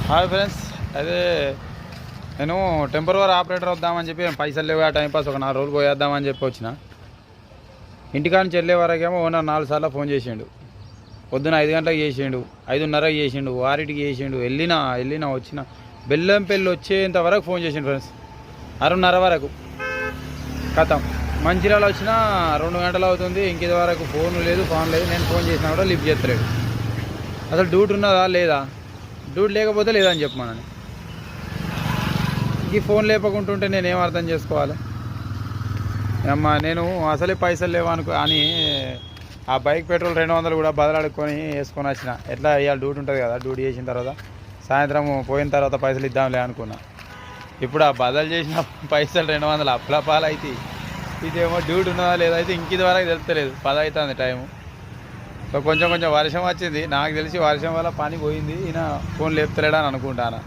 Hi friends, అదే నేను temporary operator వద్దామని చెప్పి పైసలు లేవు, ఆ టైంపాస్ ఒక 4 రోజులు పోయేద్దామని చెప్పి వచ్చిన. ఇంటికాడ నుంచి వెళ్ళే వరకేమో ఓనర్ 4 సార్లు ఫోన్ చేసిండు. పొద్దున 5 గంటలకు చేసిండు, 5:30కి చేసిండు, 6కి చేసిండు. వెళ్ళినా వచ్చిన బెల్లంపల్లి వచ్చేంత వరకు ఫోన్ చేసిండు ఫ్రెండ్స్. 6:30 వరకు కథం. మంచిర్యాల వచ్చిన 2 గంటలు అవుతుంది, ఇంకేది వరకు ఫోన్ లేదు. నేను ఫోన్ చేసినా కూడా లిఫ్ట్ చేస్తలేడు. అసలు డ్యూటీ ఉన్నదా లేదా, డ్యూటీ లేకపోతే లేదని చెప్పమని. ఈ ఫోన్ లేపకుంటుంటే నేనేం అర్థం చేసుకోవాలి అమ్మా. నేను అసలే పైసలు లేవనుకో అని ఆ బైక్ పెట్రోల్ 200 కూడా బదలాడుకొని వేసుకొని వచ్చిన. ఎట్లా ఇవాళ డ్యూటీ ఉంటుంది కదా, డ్యూటీ చేసిన తర్వాత సాయంత్రం పోయిన తర్వాత పైసలు ఇద్దాంలే అనుకున్నా. ఇప్పుడు ఆ బదలు చేసిన పైసలు 200 అప్లపాలు అయితే, ఇదేమో డ్యూటీ ఉన్నదా లేదా అయితే ఇంక ఇది వరకు తెలుస్తలేదు. 10 అవుతుంది టైము. సో కొంచెం వర్షం వచ్చింది, నాకు తెలిసి వర్షం వల్ల పని పోయింది. ఈయన ఫోన్ లేపుతలేడని అనుకుంటాను.